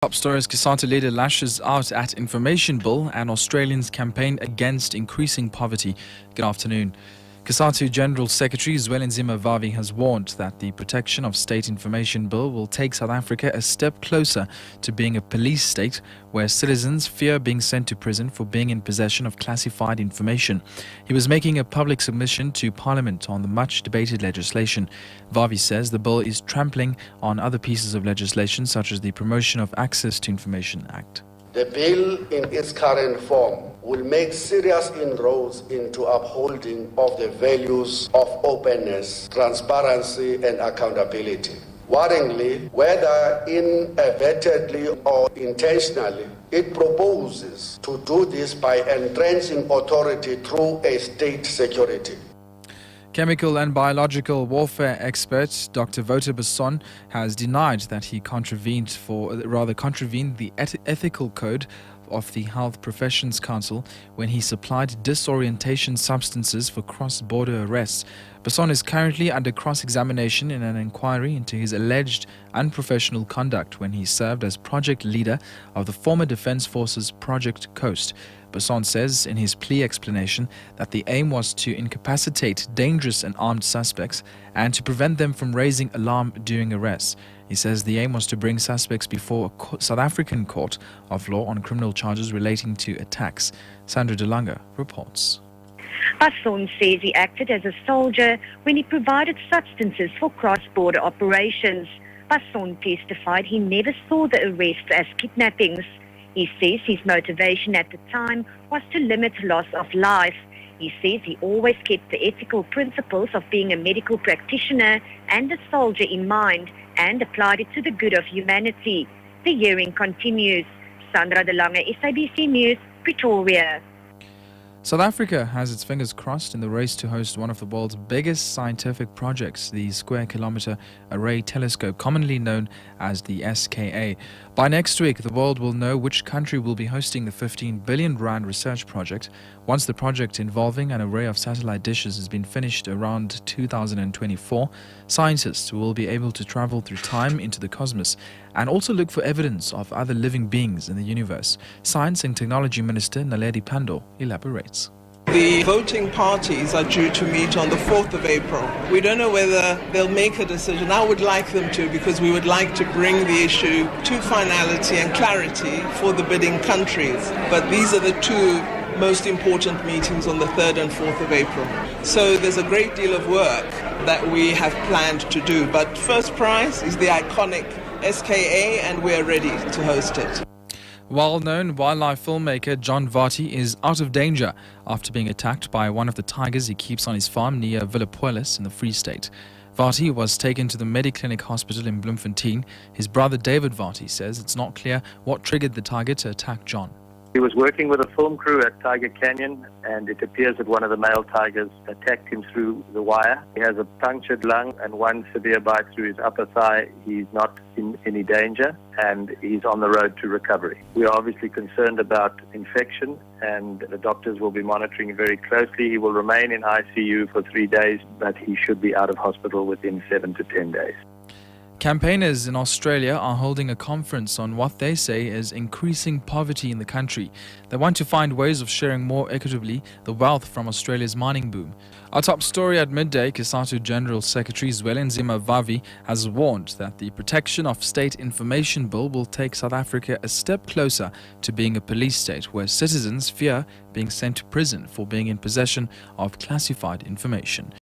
Top stories: Kisatu leader lashes out at information bill and Australians campaign against increasing poverty. Good afternoon. Kisatu General Secretary Zwelenzima Vavi has warned that the protection of state information bill will take South Africa a step closer to being a police state where citizens fear being sent to prison for being in possession of classified information. He was making a public submission to Parliament on the much debated legislation. Vavi says the bill is trampling on other pieces of legislation such as the Promotion of Access to Information Act. The bill in its current form will make serious inroads into upholding of the values of openness, transparency and accountability. Worryingly, whether inadvertently or intentionally, it proposes to do this by entrenching authority through a state security. Chemical and biological warfare expert Dr. Wouter Besson has denied that he contravened the ethical code of the Health Professions Council when he supplied disorientation substances for cross-border arrests. Besson is currently under cross-examination in an inquiry into his alleged unprofessional conduct when he served as project leader of the former Defence Forces Project Coast. Besson says in his plea explanation that the aim was to incapacitate dangerous and armed suspects and to prevent them from raising alarm during arrests. He says the aim was to bring suspects before a South African court of law on criminal charges relating to attacks. Sandra DeLanga reports. Besson says he acted as a soldier when he provided substances for cross-border operations. Besson testified he never saw the arrests as kidnappings. He says his motivation at the time was to limit loss of life. He says he always kept the ethical principles of being a medical practitioner and a soldier in mind and applied it to the good of humanity. The hearing continues. Sandra DeLanga, SABC News, Pretoria. South Africa has its fingers crossed in the race to host one of the world's biggest scientific projects, the Square Kilometre Array Telescope, commonly known as the SKA. By next week, the world will know which country will be hosting the 15 billion rand research project. Once the project involving an array of satellite dishes has been finished around 2024, scientists will be able to travel through time into the cosmos and also look for evidence of other living beings in the universe. Science and Technology Minister Naledi Pandor elaborates. The voting parties are due to meet on the 4th of April. We don't know whether they'll make a decision. I would like them to, because we would like to bring the issue to finality and clarity for the bidding countries. But these are the two most important meetings on the 3rd and 4th of April. So there's a great deal of work that we have planned to do. But first prize is the iconic SKA, and we're ready to host it. Well-known wildlife filmmaker John Vati is out of danger after being attacked by one of the tigers he keeps on his farm near Villapoelis in the Free State. Vati was taken to the Mediclinic Hospital in Bloemfontein. His brother David Vati says it's not clear what triggered the tiger to attack John. He was working with a film crew at Tiger Canyon, and it appears that one of the male tigers attacked him through the wire. He has a punctured lung and one severe bite through his upper thigh. He's not in any danger, and he's on the road to recovery. We are obviously concerned about infection, and the doctors will be monitoring very closely. He will remain in ICU for 3 days, but he should be out of hospital within 7 to 10 days. Campaigners in Australia are holding a conference on what they say is increasing poverty in the country. They want to find ways of sharing more equitably the wealth from Australia's mining boom. Our top story at midday: Kisatu General Secretary Zwelenzima Vavi has warned that the protection of state information bill will take South Africa a step closer to being a police state where citizens fear being sent to prison for being in possession of classified information.